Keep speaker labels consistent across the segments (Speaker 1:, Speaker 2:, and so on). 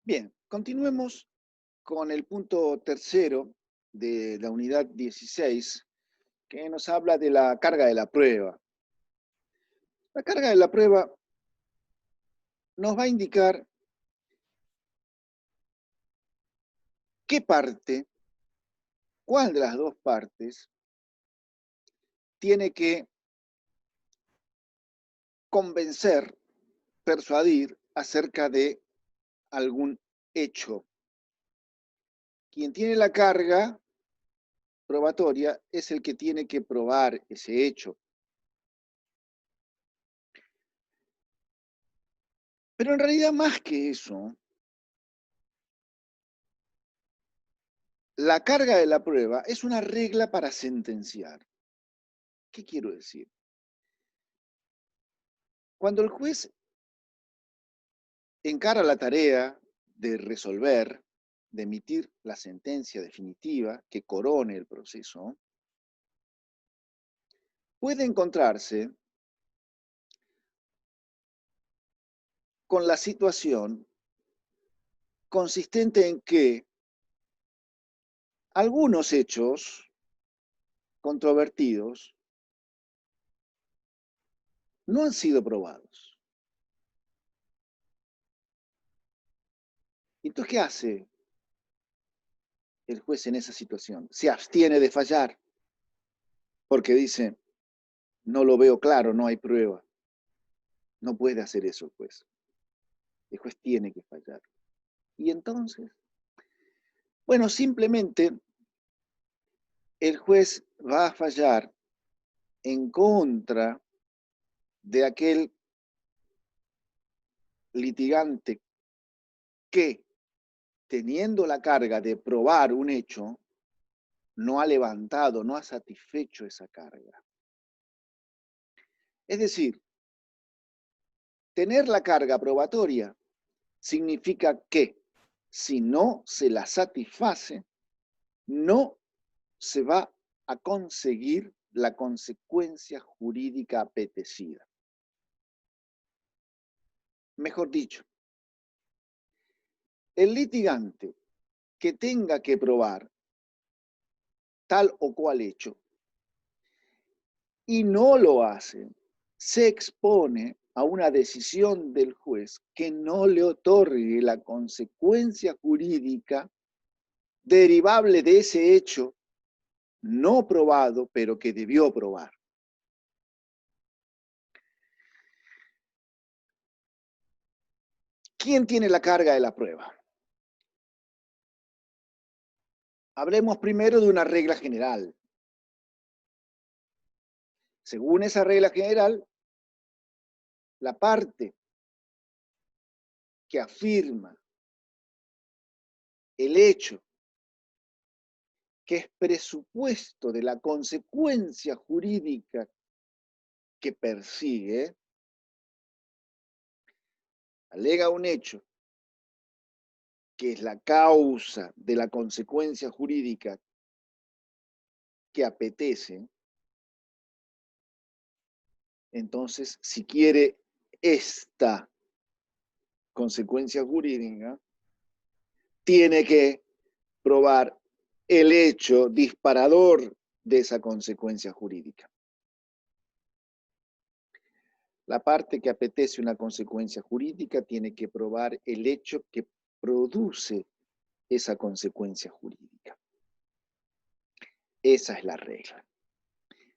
Speaker 1: Bien, continuemos con el punto tercero de la unidad 16, que nos habla de la carga de la prueba. La carga de la prueba nos va a indicar qué parte, cuál de las dos partes, tiene que convencer, persuadir acerca de algún hecho. Quien tiene la carga probatoria es el que tiene que probar ese hecho. Pero en realidad, más que eso, la carga de la prueba es una regla para sentenciar. ¿Qué quiero decir? Cuando el juez encara la tarea de resolver, de emitir la sentencia definitiva que corone el proceso, puede encontrarse con la situación consistente en que algunos hechos controvertidos no han sido probados. Entonces, ¿qué hace el juez en esa situación? Se abstiene de fallar porque dice, no lo veo claro, no hay prueba. No puede hacer eso el juez. El juez tiene que fallar. Y entonces, bueno, simplemente el juez va a fallar en contra de aquel litigante que, teniendo la carga de probar un hecho, no ha levantado, no ha satisfecho esa carga. Es decir, tener la carga probatoria significa que si no se la satisface, no se va a conseguir la consecuencia jurídica apetecida. Mejor dicho, el litigante que tenga que probar tal o cual hecho y no lo hace, se expone a una decisión del juez que no le otorgue la consecuencia jurídica derivable de ese hecho no probado, pero que debió probar. ¿Quién tiene la carga de la prueba? Hablemos primero de una regla general. Según esa regla general, la parte que afirma el hecho que es presupuesto de la consecuencia jurídica que persigue, alega un hecho que es la causa de la consecuencia jurídica que apetece. Entonces, si quiere esta consecuencia jurídica, tiene que probar el hecho disparador de esa consecuencia jurídica. La parte que apetece una consecuencia jurídica tiene que probar el hecho que produce esa consecuencia jurídica. Esa es la regla.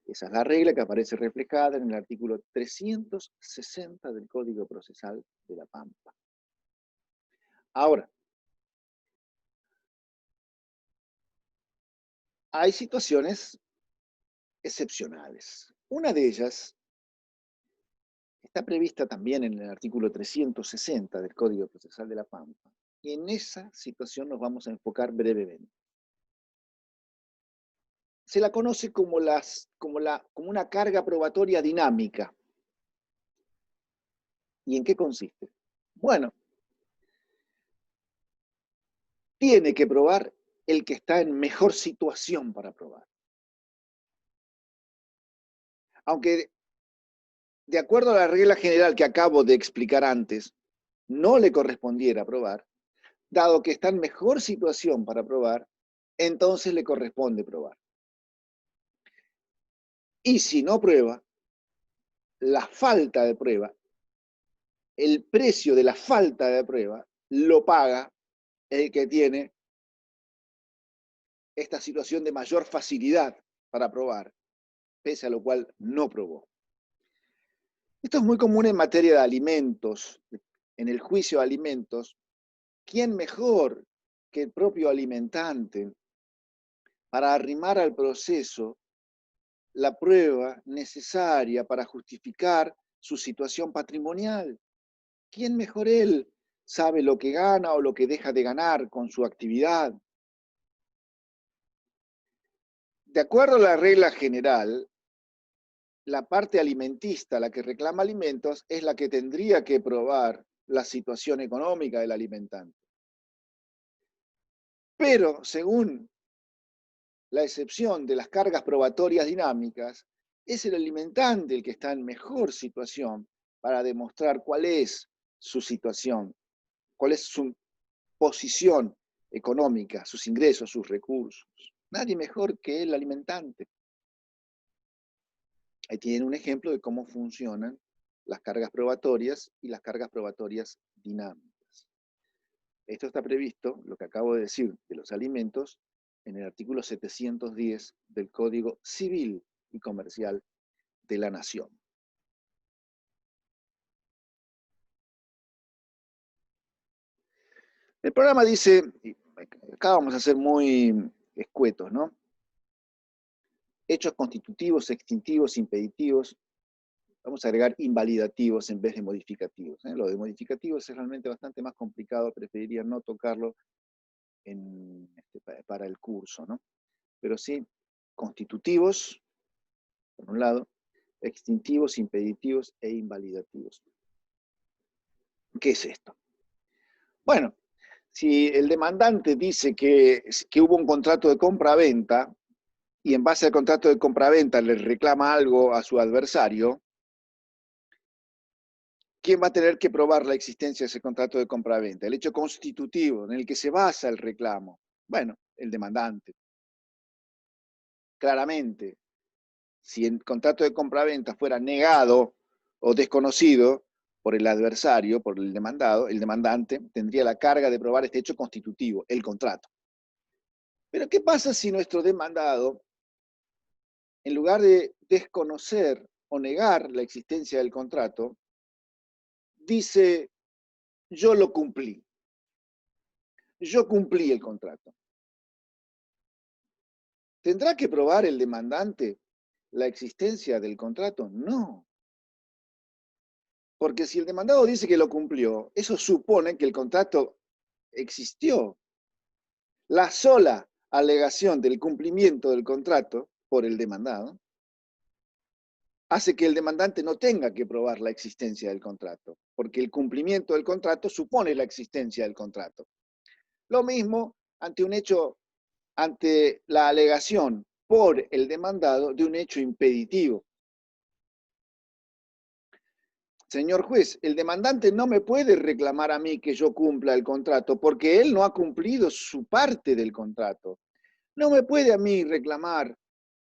Speaker 1: Esa es la regla que aparece reflejada en el artículo 360 del Código Procesal de La Pampa. Ahora, hay situaciones excepcionales. Una de ellas está prevista también en el artículo 360 del Código Procesal de La Pampa. Y en esa situación nos vamos a enfocar brevemente. Se la conoce como una carga probatoria dinámica. ¿Y en qué consiste? Bueno, tiene que probar el que está en mejor situación para probar. Aunque, de acuerdo a la regla general que acabo de explicar antes, no le correspondiera probar, dado que está en mejor situación para probar, entonces le corresponde probar. Y si no prueba, la falta de prueba, el precio de la falta de prueba, lo paga el que tiene esta situación de mayor facilidad para probar, pese a lo cual no probó. Esto es muy común en materia de alimentos. En el juicio de alimentos, ¿quién mejor que el propio alimentante para arrimar al proceso la prueba necesaria para justificar su situación patrimonial? ¿Quién mejor él sabe lo que gana o lo que deja de ganar con su actividad? De acuerdo a la regla general, la parte alimentista, la que reclama alimentos, es la que tendría que probar la situación económica del alimentante. Pero, según la excepción de las cargas probatorias dinámicas, es el alimentante el que está en mejor situación para demostrar cuál es su situación, cuál es su posición económica, sus ingresos, sus recursos. Nadie mejor que el alimentante. Ahí tienen un ejemplo de cómo funcionan las cargas probatorias y las cargas probatorias dinámicas. Esto está previsto, lo que acabo de decir de los alimentos, en el artículo 710 del Código Civil y Comercial de la Nación. El programa dice, acá vamos a ser muy escuetos, ¿no? Hechos constitutivos, extintivos, impeditivos, vamos a agregar invalidativos en vez de modificativos. Lo de modificativos es realmente bastante más complicado, preferiría no tocarlo para el curso, ¿no? Pero sí, constitutivos, por un lado, extintivos, impeditivos e invalidativos. ¿Qué es esto? Bueno, si el demandante dice que hubo un contrato de compra-venta y en base al contrato de compra-venta le reclama algo a su adversario, ¿quién va a tener que probar la existencia de ese contrato de compra-venta? El hecho constitutivo en el que se basa el reclamo. Bueno, el demandante. Claramente, si el contrato de compra-venta fuera negado o desconocido por el adversario, por el demandado, el demandante tendría la carga de probar este hecho constitutivo, el contrato. Pero ¿qué pasa si nuestro demandado, en lugar de desconocer o negar la existencia del contrato, dice, yo lo cumplí, yo cumplí el contrato? ¿Tendrá que probar el demandante la existencia del contrato? No. Porque si el demandado dice que lo cumplió, eso supone que el contrato existió. La sola alegación del cumplimiento del contrato por el demandado hace que el demandante no tenga que probar la existencia del contrato, porque el cumplimiento del contrato supone la existencia del contrato. Lo mismo ante un hecho, ante la alegación por el demandado de un hecho impeditivo. Señor juez, el demandante no me puede reclamar a mí que yo cumpla el contrato porque él no ha cumplido su parte del contrato. No me puede a mí reclamar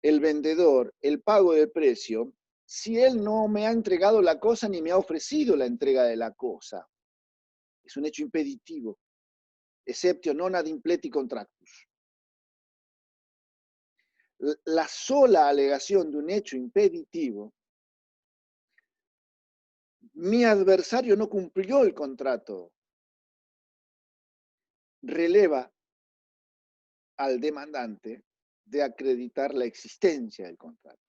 Speaker 1: el vendedor el pago del precio si él no me ha entregado la cosa ni me ha ofrecido la entrega de la cosa. Es un hecho impeditivo, exceptio non ad impleti contractus. La sola alegación de un hecho impeditivo, mi adversario no cumplió el contrato, releva al demandante de acreditar la existencia del contrato.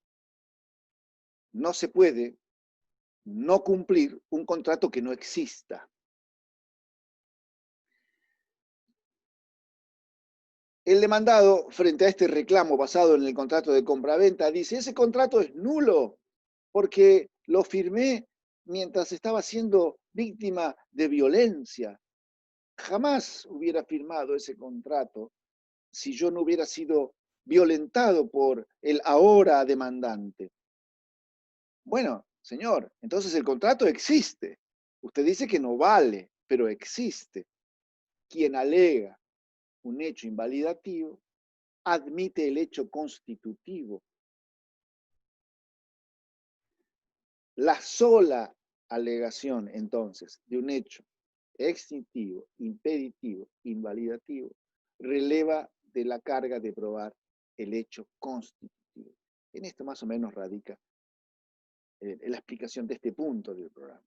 Speaker 1: No se puede no cumplir un contrato que no exista. El demandado, frente a este reclamo basado en el contrato de compra-venta, dice, ese contrato es nulo porque lo firmé mientras estaba siendo víctima de violencia. Jamás hubiera firmado ese contrato si yo no hubiera sido violentado por el ahora demandante. Bueno, señor, entonces el contrato existe. Usted dice que no vale, pero existe. quien alega un hecho invalidativo admite el hecho constitutivo. La sola alegación, entonces, de un hecho extintivo, impeditivo, invalidativo, releva de la carga de probar el hecho constitutivo. En esto más o menos radica la explicación de este punto del programa.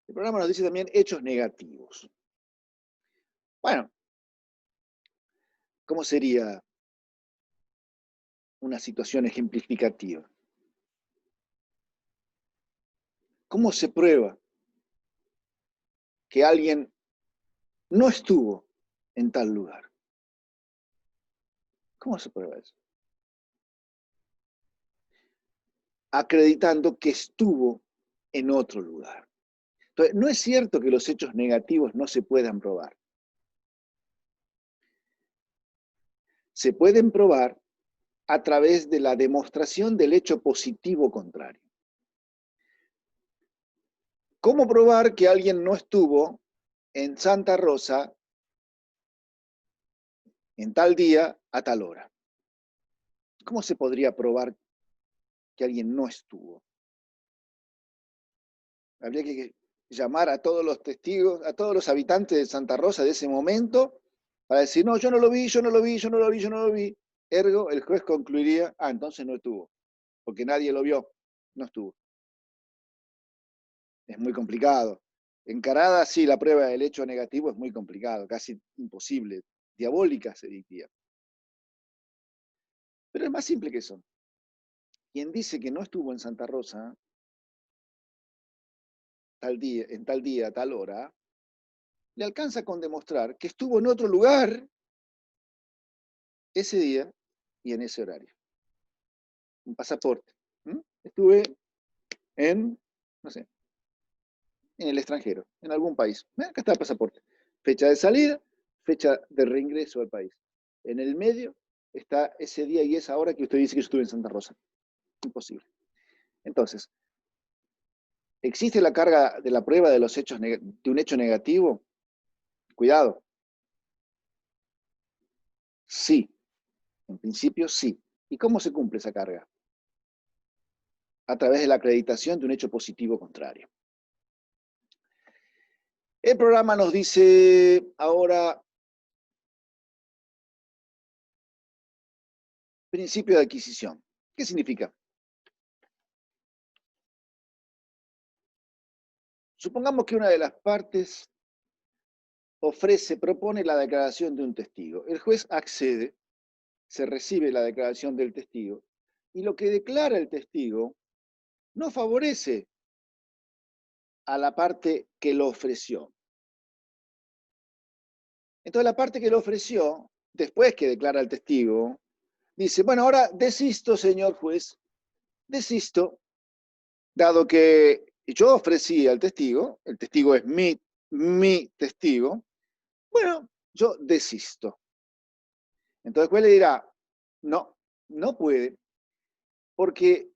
Speaker 1: El programa nos dice también hechos negativos. Bueno, ¿cómo sería una situación ejemplificativa? ¿Cómo se prueba que alguien no estuvo en tal lugar? ¿Cómo se prueba eso? Acreditando que estuvo en otro lugar. Entonces, no es cierto que los hechos negativos no se puedan probar. Se pueden probar a través de la demostración del hecho positivo contrario. ¿Cómo probar que alguien no estuvo en Santa Rosa en tal día a tal hora? ¿Cómo se podría probar que alguien no estuvo? Habría que llamar a todos los testigos, a todos los habitantes de Santa Rosa de ese momento, para decir, no, yo no lo vi, yo no lo vi, yo no lo vi, yo no lo vi. Ergo, el juez concluiría, entonces no estuvo, porque nadie lo vio, no estuvo. Es muy complicado. Encarada así la prueba del hecho negativo es muy complicado, casi imposible, diabólica se diría. Pero es más simple que eso. Quien dice que no estuvo en Santa Rosa tal día, en tal día, a tal hora, le alcanza con demostrar que estuvo en otro lugar ese día y en ese horario. Un pasaporte. Estuve en, no sé, en el extranjero, en algún país. Acá está el pasaporte. Fecha de salida, fecha de reingreso al país. En el medio está ese día y esa hora que usted dice que yo estuve en Santa Rosa. Imposible. Entonces, ¿existe la carga de la prueba de los hechos de un hecho negativo? Cuidado. Sí. En principio, sí. ¿Y cómo se cumple esa carga? A través de la acreditación de un hecho positivo contrario. El programa nos dice ahora principio de adquisición. ¿Qué significa? Supongamos que una de las partes propone la declaración de un testigo. El juez accede, se recibe la declaración del testigo, y lo que declara el testigo no favorece a la parte que lo ofreció. Entonces la parte que lo ofreció, después que declara el testigo, dice, bueno, ahora desisto, señor juez, desisto, dado que yo ofrecí al testigo, el testigo es mi testigo, bueno, yo desisto. Entonces el juez le dirá, no, no puede, porque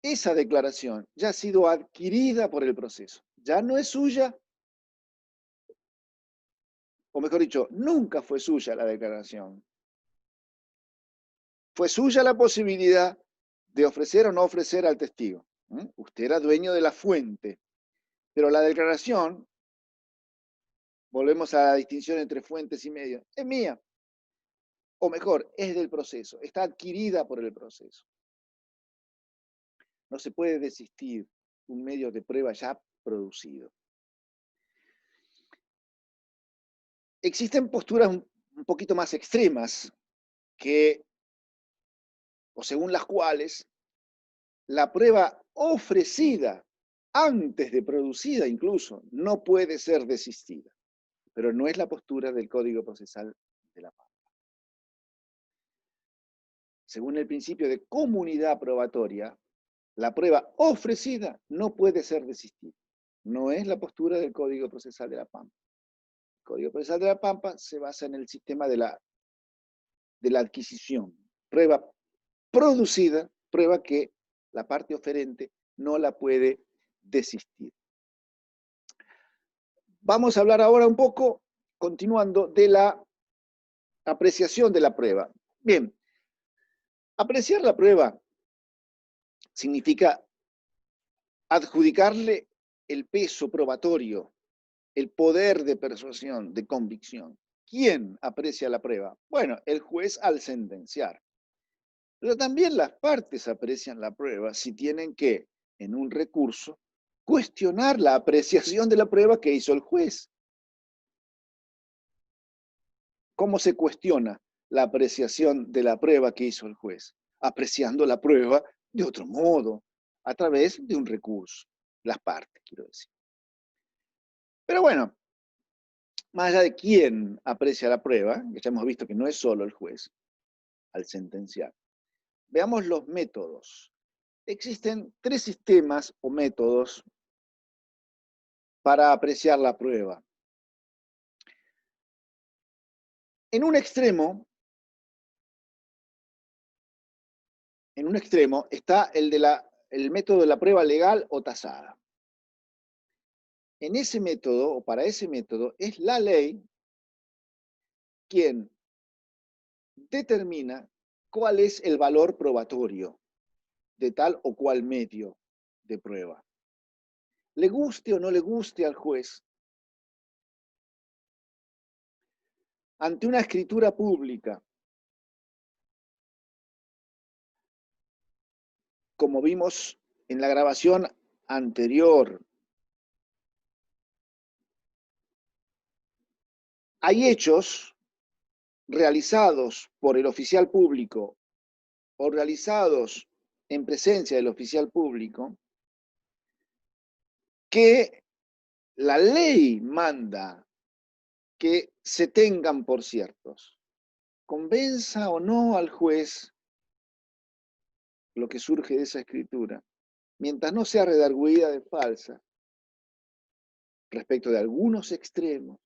Speaker 1: esa declaración ya ha sido adquirida por el proceso, ya no es suya, o mejor dicho, nunca fue suya la declaración. Fue suya la posibilidad de ofrecer o no ofrecer al testigo. Usted era dueño de la fuente, pero la declaración, volvemos a la distinción entre fuentes y medios, es mía. O mejor, es del proceso, está adquirida por el proceso. No se puede desistir un medio de prueba ya producido. Existen posturas un poquito más extremas que, o según las cuales, la prueba ofrecida antes de producida incluso no puede ser desistida. Pero no es la postura del Código Procesal de La Pampa. Según el principio de comunidad probatoria, la prueba ofrecida no puede ser desistida. No es la postura del Código Procesal de La Pampa. El Código Procesal de La Pampa se basa en el sistema de la adquisición. Prueba producida, prueba que la parte oferente no la puede desistir. Vamos a hablar ahora un poco, continuando, de la apreciación de la prueba. Bien, apreciar la prueba significa adjudicarle el peso probatorio, el poder de persuasión, de convicción. ¿Quién aprecia la prueba? Bueno, el juez al sentenciar. Pero también las partes aprecian la prueba si tienen que, en un recurso, cuestionar la apreciación de la prueba que hizo el juez. ¿Cómo se cuestiona la apreciación de la prueba que hizo el juez? Apreciando la prueba de otro modo, a través de un recurso. Las partes, quiero decir. Pero bueno, más allá de quién aprecia la prueba, que ya hemos visto que no es solo el juez al sentenciar, veamos los métodos. Existen tres sistemas o métodos para apreciar la prueba. En un extremo está el método de la prueba legal o tasada. En ese método, o para ese método, es la ley quien determina cuál es el valor probatorio de tal o cual medio de prueba. Le guste o no le guste al juez, ante una escritura pública, como vimos en la grabación anterior, hay hechos realizados por el oficial público o realizados en presencia del oficial público que la ley manda que se tengan por ciertos. Convenza o no al juez lo que surge de esa escritura, mientras no sea redarguida de falsa respecto de algunos extremos,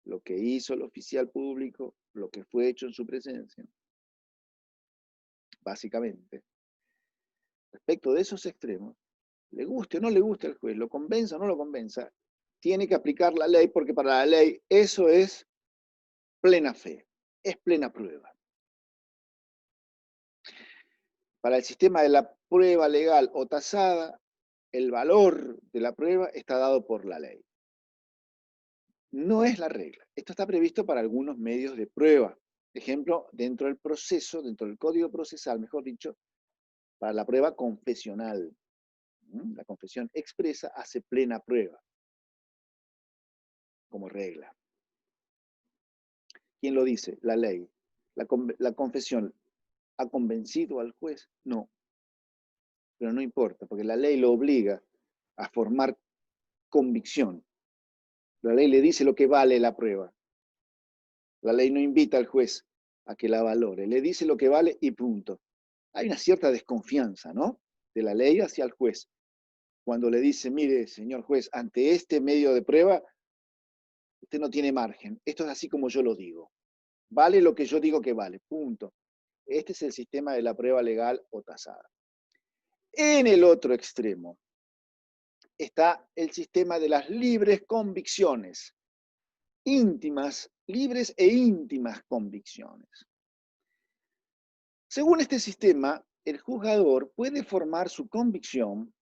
Speaker 1: lo que hizo el oficial público, lo que fue hecho en su presencia, básicamente, respecto de esos extremos, le guste o no le guste al juez, lo convenza o no lo convenza, tiene que aplicar la ley, porque para la ley eso es plena fe, es plena prueba. Para el sistema de la prueba legal o tasada, el valor de la prueba está dado por la ley. No es la regla. Esto está previsto para algunos medios de prueba. Por ejemplo, dentro del proceso, dentro del código procesal, mejor dicho, para la prueba confesional. La confesión expresa hace plena prueba como regla. ¿Quién lo dice? La ley. ¿La confesión ha convencido al juez? No. Pero no importa, porque la ley lo obliga a formar convicción. La ley le dice lo que vale la prueba. La ley no invita al juez a que la valore, le dice lo que vale y punto. Hay una cierta desconfianza, ¿no?, de la ley hacia el juez. Cuando le dice, mire, señor juez, ante este medio de prueba, usted no tiene margen. Esto es así como yo lo digo. Vale lo que yo digo que vale, punto. Este es el sistema de la prueba legal o tasada. En el otro extremo está el sistema de las libres convicciones, íntimas, libres e íntimas convicciones. Según este sistema, el juzgador puede formar su convicción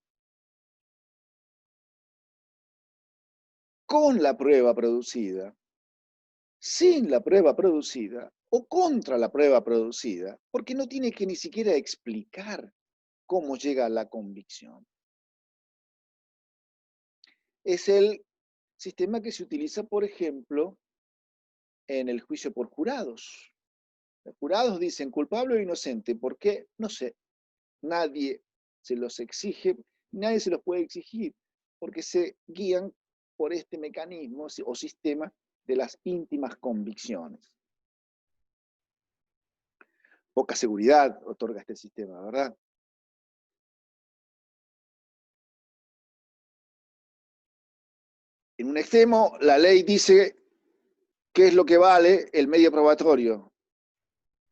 Speaker 1: con la prueba producida, sin la prueba producida o contra la prueba producida, porque no tiene que ni siquiera explicar cómo llega a la convicción. Es el sistema que se utiliza, por ejemplo, en el juicio por jurados. Los jurados dicen culpable o inocente. ¿Por qué? No sé. Nadie se los exige, nadie se los puede exigir, porque se guían por este mecanismo o sistema de las íntimas convicciones. Poca seguridad otorga este sistema, ¿verdad? En un extremo, la ley dice qué es lo que vale el medio probatorio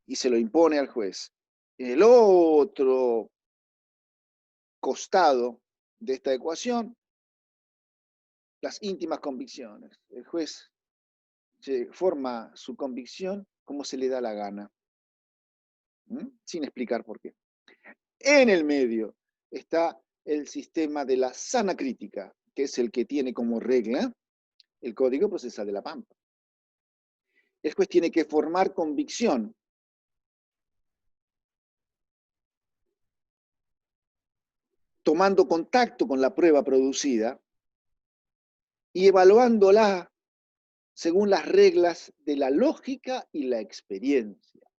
Speaker 1: y se lo impone al juez. En el otro costado de esta ecuación las íntimas convicciones. El juez forma su convicción como se le da la gana, sin explicar por qué. En el medio está el sistema de la sana crítica, que es el que tiene como regla el Código Procesal de la Pampa. El juez tiene que formar convicción tomando contacto con la prueba producida y evaluándola según las reglas de la lógica y la experiencia.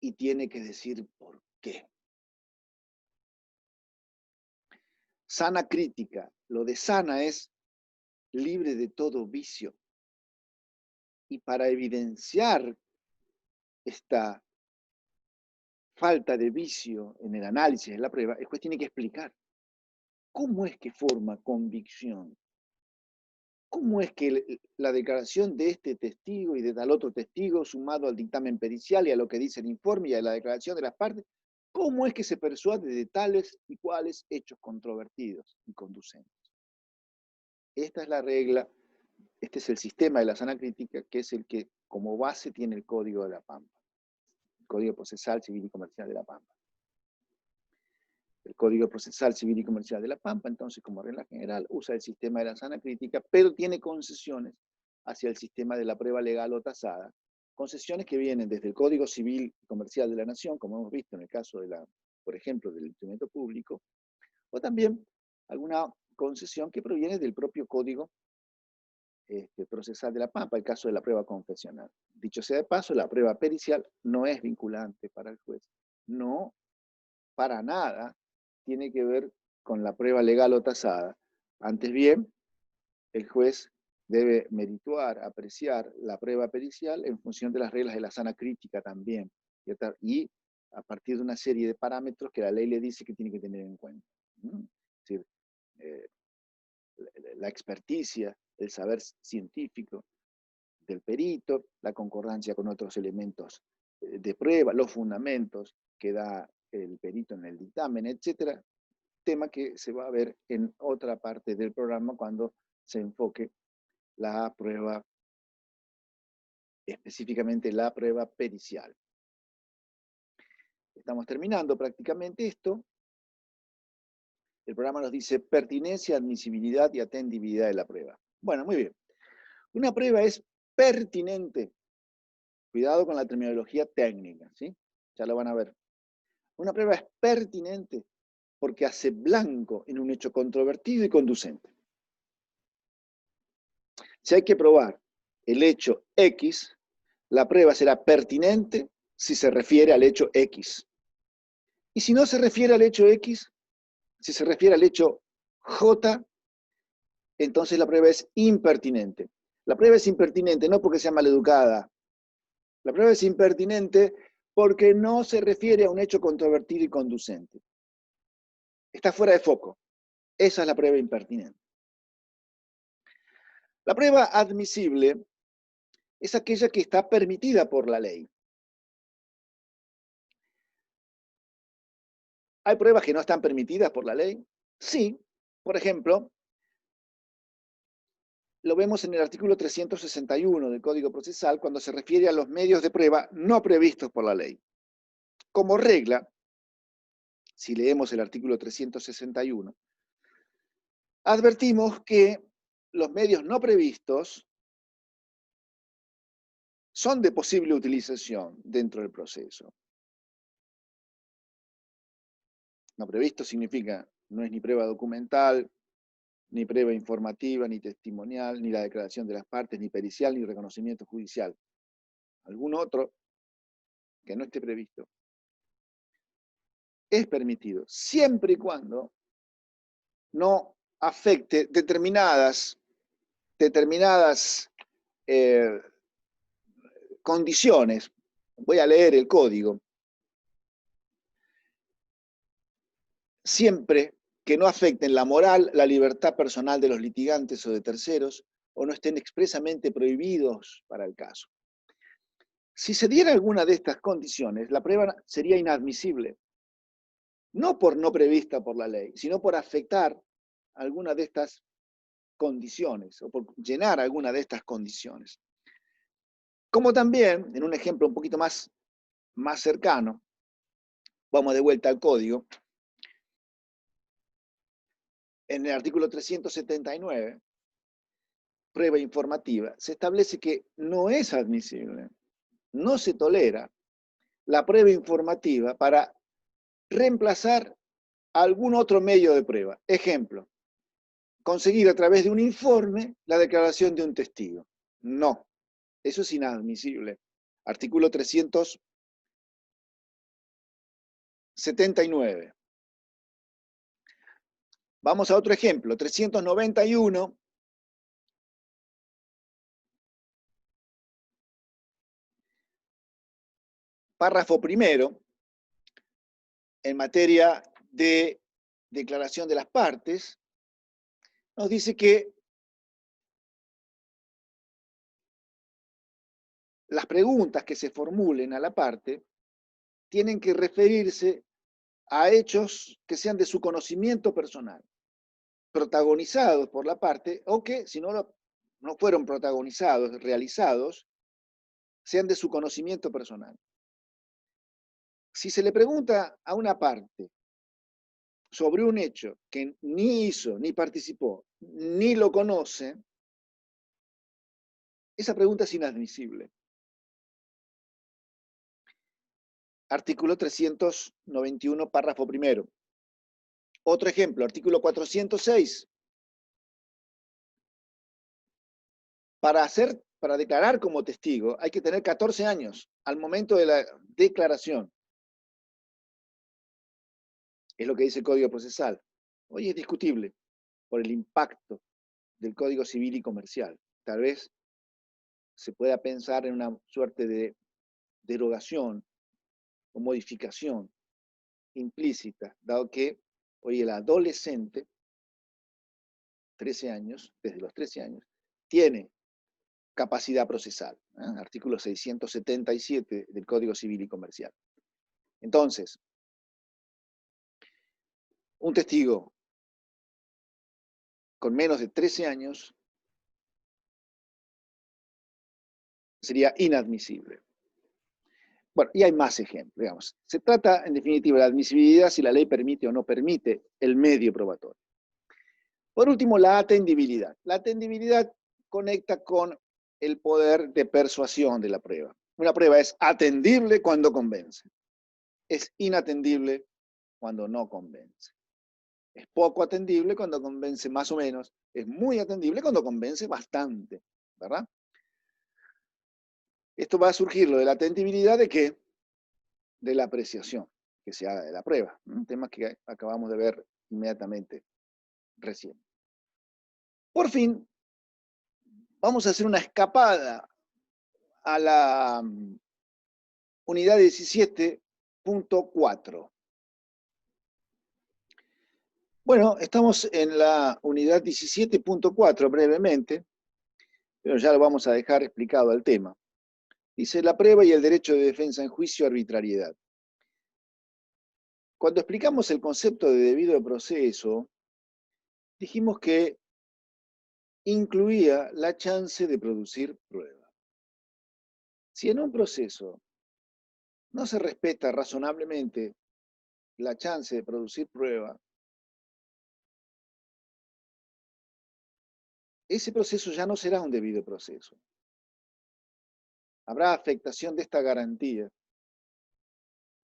Speaker 1: Y tiene que decir por qué. Sana crítica. Lo de sana es libre de todo vicio. Y para evidenciar esta falta de vicio en el análisis de la prueba, el juez tiene que explicar cómo es que forma convicción. ¿Cómo es que la declaración de este testigo y de tal otro testigo, sumado al dictamen pericial y a lo que dice el informe y a la declaración de las partes, cómo es que se persuade de tales y cuales hechos controvertidos y conducentes? Esta es la regla, este es el sistema de la sana crítica, que es el que como base tiene el Código de la Pampa, el Código Procesal Civil y Comercial de la Pampa. El Código Procesal Civil y Comercial de la Pampa, entonces, como regla general, usa el sistema de la sana crítica, pero tiene concesiones hacia el sistema de la prueba legal o tasada, concesiones que vienen desde el Código Civil y Comercial de la Nación, como hemos visto en el caso de por ejemplo, del instrumento público, o también alguna concesión que proviene del propio Código Procesal de la Pampa, el caso de la prueba confesional. Dicho sea de paso, la prueba pericial no es vinculante para el juez, no para nada tiene que ver con la prueba legal o tasada. Antes bien, el juez debe merituar, apreciar la prueba pericial en función de las reglas de la sana crítica también, y a partir de una serie de parámetros que la ley le dice que tiene que tener en cuenta. Es decir, la experticia, el saber científico del perito, la concordancia con otros elementos de prueba, los fundamentos que da el perito en el dictamen, etcétera, tema que se va a ver en otra parte del programa cuando se enfoque la prueba, específicamente la prueba pericial. Estamos terminando prácticamente esto. El programa nos dice pertinencia, admisibilidad y atendibilidad de la prueba. Bueno, muy bien. Una prueba es pertinente. Cuidado con la terminología técnica, ¿sí? Ya lo van a ver. Una prueba es pertinente porque hace blanco en un hecho controvertido y conducente. Si hay que probar el hecho X, la prueba será pertinente si se refiere al hecho X. Y si no se refiere al hecho X, si se refiere al hecho J, entonces la prueba es impertinente. La prueba es impertinente no porque sea maleducada. La prueba es impertinente porque no se refiere a un hecho controvertido y conducente. Está fuera de foco. Esa es la prueba impertinente. La prueba admisible es aquella que está permitida por la ley. ¿Hay pruebas que no están permitidas por la ley? Sí. Por ejemplo, lo vemos en el artículo 361 del Código Procesal cuando se refiere a los medios de prueba no previstos por la ley. Como regla, si leemos el artículo 361, advertimos que los medios no previstos son de posible utilización dentro del proceso. No previsto significa no es ni prueba documental, ni prueba informativa, ni testimonial, ni la declaración de las partes, ni pericial, ni reconocimiento judicial. Algún otro que no esté previsto es permitido, siempre y cuando no afecte determinadas condiciones. Voy a leer el código. Siempre que no afecten la moral, la libertad personal de los litigantes o de terceros, o no estén expresamente prohibidos para el caso. Si se diera alguna de estas condiciones, la prueba sería inadmisible, no por no prevista por la ley, sino por afectar alguna de estas condiciones o por llenar alguna de estas condiciones. Como también, en un ejemplo un poquito más cercano, vamos de vuelta al código, en el artículo 379, prueba informativa, se establece que no es admisible, no se tolera la prueba informativa para reemplazar algún otro medio de prueba. Ejemplo, conseguir a través de un informe la declaración de un testigo. No, eso es inadmisible. Artículo 379. Vamos a otro ejemplo, 391. Párrafo primero, en materia de declaración de las partes, nos dice que las preguntas que se formulen a la parte tienen que referirse a hechos que sean de su conocimiento personal, protagonizados por la parte, o que, si no fueron protagonizados, realizados, sean de su conocimiento personal. Si se le pregunta a una parte sobre un hecho que ni hizo, ni participó, ni lo conoce, esa pregunta es inadmisible. Artículo 391, párrafo primero. Otro ejemplo, artículo 406. Para declarar como testigo hay que tener 14 años al momento de la declaración. Es lo que dice el Código Procesal. Hoy es discutible por el impacto del Código Civil y Comercial. Tal vez se pueda pensar en una suerte de derogación o modificación implícita, dado que hoy el adolescente, 13 años, desde los 13 años, tiene capacidad procesal, artículo 677 del Código Civil y Comercial. Entonces, un testigo con menos de 13 años sería inadmisible. Bueno, y hay más ejemplos, digamos. Se trata, en definitiva, de la admisibilidad si la ley permite o no permite el medio probatorio. Por último, la atendibilidad. La atendibilidad conecta con el poder de persuasión de la prueba. Una prueba es atendible cuando convence. Es inatendible cuando no convence. Es poco atendible cuando convence más o menos. Es muy atendible cuando convence bastante, ¿verdad? Esto va a surgir lo de la atendibilidad de ¿qué? De la apreciación que se haga de la prueba. Un tema que acabamos de ver inmediatamente recién. Por fin, vamos a hacer una escapada a la unidad 17.4. Bueno, estamos en la unidad 17.4 brevemente, pero ya lo vamos a dejar explicado al tema. Dice la prueba y el derecho de defensa en juicio, arbitrariedad. Cuando explicamos el concepto de debido proceso, dijimos que incluía la chance de producir prueba. Si en un proceso no se respeta razonablemente la chance de producir prueba, ese proceso ya no será un debido proceso. Habrá afectación de esta garantía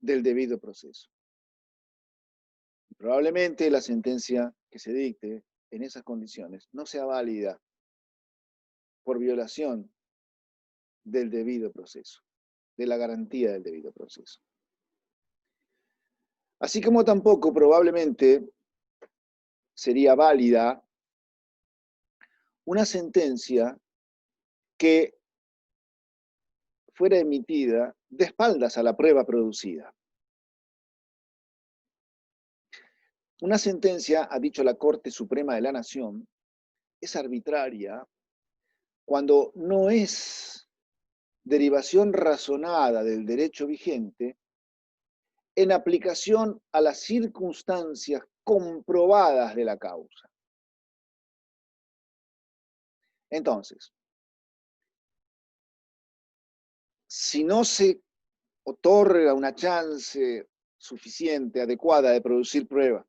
Speaker 1: del debido proceso. Probablemente la sentencia que se dicte en esas condiciones no sea válida por violación del debido proceso, de la garantía del debido proceso. Así como tampoco probablemente sería válida una sentencia que fuera emitida de espaldas a la prueba producida. Una sentencia, ha dicho la Corte Suprema de la Nación, es arbitraria cuando no es derivación razonada del derecho vigente en aplicación a las circunstancias comprobadas de la causa. Entonces, si no se otorga una chance suficiente, adecuada de producir prueba,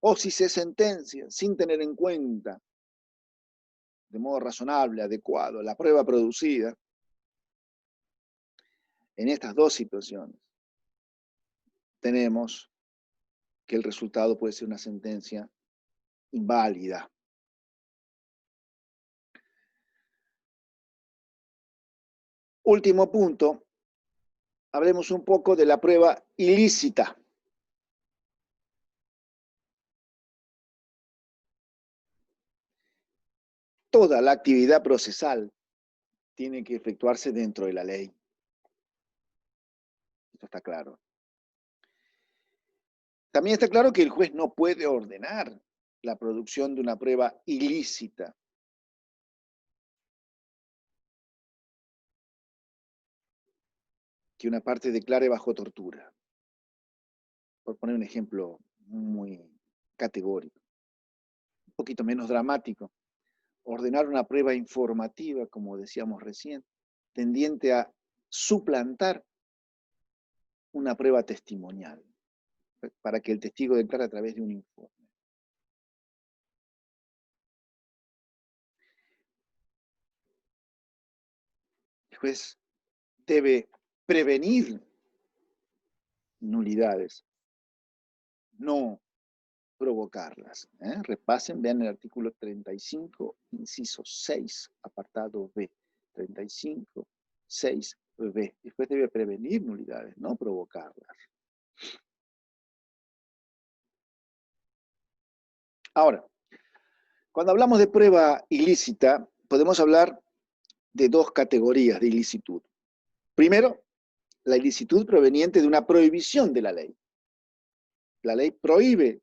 Speaker 1: o si se sentencia sin tener en cuenta de modo razonable, adecuado, la prueba producida, en estas dos situaciones tenemos que el resultado puede ser una sentencia inválida. Último punto, hablemos un poco de la prueba ilícita. Toda la actividad procesal tiene que efectuarse dentro de la ley. Esto está claro. También está claro que el juez no puede ordenar la producción de una prueba ilícita. Que una parte declare bajo tortura. Por poner un ejemplo muy categórico. Un poquito menos dramático. Ordenar una prueba informativa, como decíamos recién, tendiente a suplantar una prueba testimonial, para que el testigo declare a través de un informe. El juez debe prevenir nulidades, no provocarlas. Repasen, vean el artículo 35, inciso 6, apartado B. 35, 6b. El juez debe prevenir nulidades, no provocarlas. Ahora, cuando hablamos de prueba ilícita, podemos hablar de dos categorías de ilicitud. Primero, la ilicitud proveniente de una prohibición de la ley. La ley prohíbe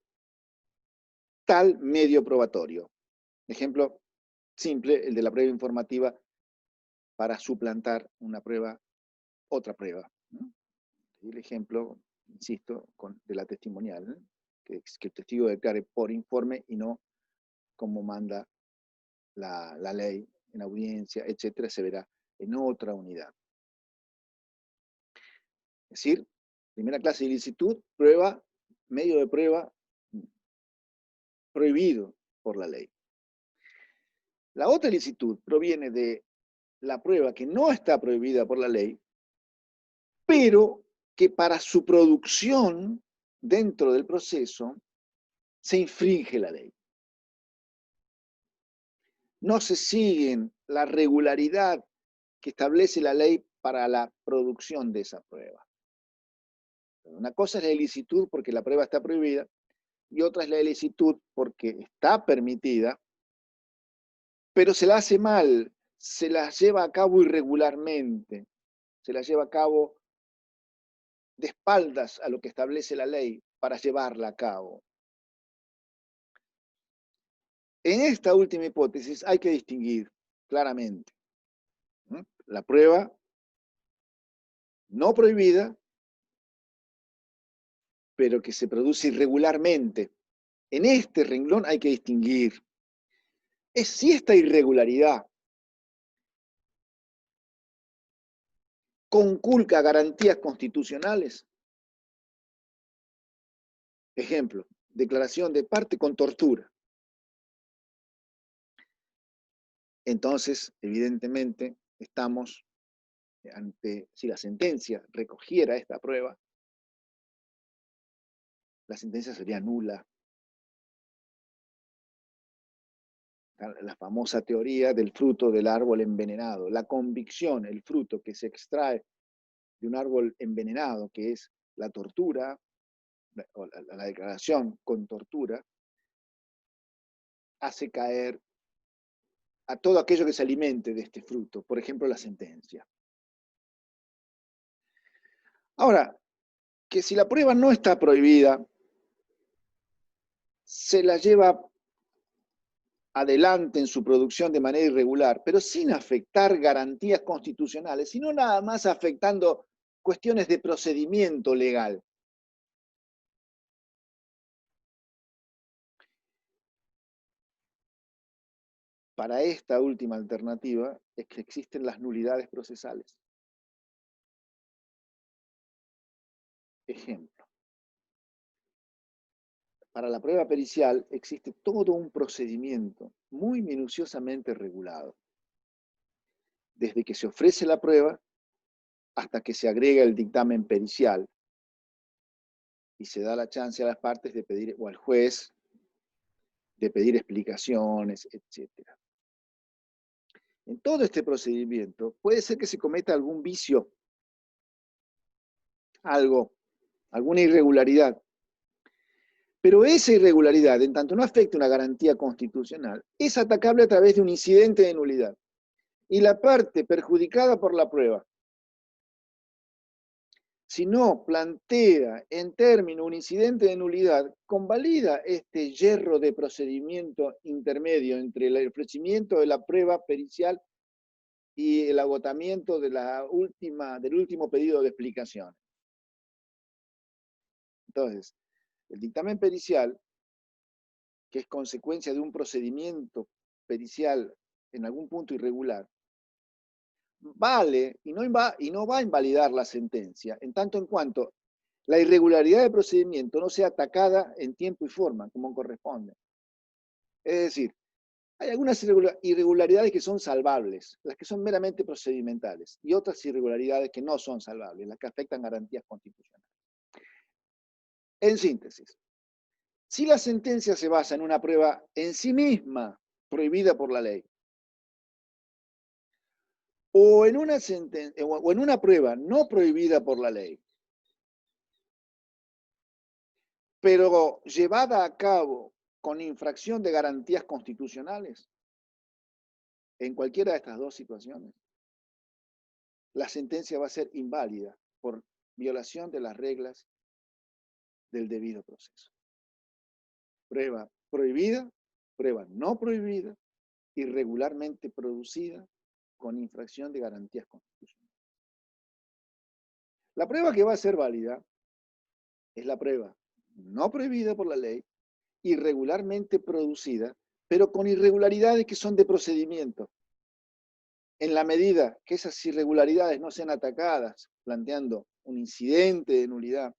Speaker 1: tal medio probatorio. Ejemplo simple, el de la prueba informativa para suplantar una prueba, otra prueba. El ejemplo, insisto, de la testimonial, que el testigo declare por informe y no como manda la ley en audiencia, etcétera, se verá en otra unidad. Es decir, primera clase de ilicitud, prueba, medio de prueba prohibido por la ley. La otra ilicitud proviene de la prueba que no está prohibida por la ley, pero que para su producción dentro del proceso se infringe la ley. No se siguen la regularidad que establece la ley para la producción de esa prueba. Una cosa es la ilicitud porque la prueba está prohibida, y otra es la ilicitud porque está permitida, pero se la hace mal, se la lleva a cabo irregularmente, se la lleva a cabo de espaldas a lo que establece la ley para llevarla a cabo. En esta última hipótesis hay que distinguir claramente la prueba no prohibida, pero que se produce irregularmente. En este renglón hay que distinguir. Es si esta irregularidad conculca garantías constitucionales. Ejemplo, declaración de parte con tortura. Entonces, evidentemente, estamos ante, si la sentencia recogiera esta prueba, la sentencia sería nula. La famosa teoría del fruto del árbol envenenado. La convicción, el fruto que se extrae de un árbol envenenado, que es la tortura, o la declaración con tortura, hace caer a todo aquello que se alimente de este fruto, por ejemplo, la sentencia. Ahora, que si la prueba no está prohibida, se la lleva adelante en su producción de manera irregular, pero sin afectar garantías constitucionales, sino nada más afectando cuestiones de procedimiento legal. para esta última alternativa es que existen las nulidades procesales. Ejemplo. Para la prueba pericial existe todo un procedimiento muy minuciosamente regulado, desde que se ofrece la prueba hasta que se agrega el dictamen pericial y se da la chance a las partes de pedir, o al juez, de pedir explicaciones, etc. En todo este procedimiento puede ser que se cometa algún vicio, alguna irregularidad. Pero esa irregularidad, en tanto no afecte una garantía constitucional, es atacable a través de un incidente de nulidad. Y la parte perjudicada por la prueba, si no plantea en término un incidente de nulidad, convalida este hierro de procedimiento intermedio entre el ofrecimiento de la prueba pericial y el agotamiento de del último pedido de explicación. Entonces, el dictamen pericial, que es consecuencia de un procedimiento pericial en algún punto irregular, vale y no va a invalidar la sentencia, en tanto en cuanto la irregularidad del procedimiento no sea atacada en tiempo y forma, como corresponde. Es decir, hay algunas irregularidades que son salvables, las que son meramente procedimentales, y otras irregularidades que no son salvables, las que afectan garantías constitucionales. En síntesis, si la sentencia se basa en una prueba en sí misma prohibida por la ley, o en una prueba no prohibida por la ley, pero llevada a cabo con infracción de garantías constitucionales, en cualquiera de estas dos situaciones, la sentencia va a ser inválida por violación de las reglas del debido proceso. Prueba prohibida, prueba no prohibida, irregularmente producida con infracción de garantías constitucionales. La prueba que va a ser válida es la prueba no prohibida por la ley, irregularmente producida, pero con irregularidades que son de procedimiento. En la medida que esas irregularidades no sean atacadas, planteando un incidente de nulidad,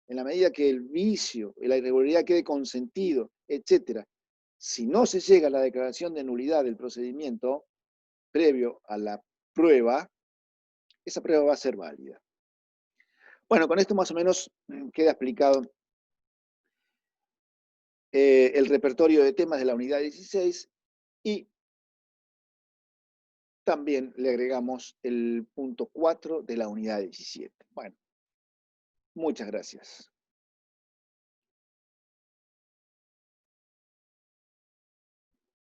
Speaker 1: en la medida que el vicio y la irregularidad quede consentido, etc., si no se llega a la declaración de nulidad del procedimiento previo a la prueba, esa prueba va a ser válida. Bueno, con esto más o menos queda explicado el repertorio de temas de la unidad 16 y también le agregamos el punto 4 de la unidad 17. Bueno, muchas gracias.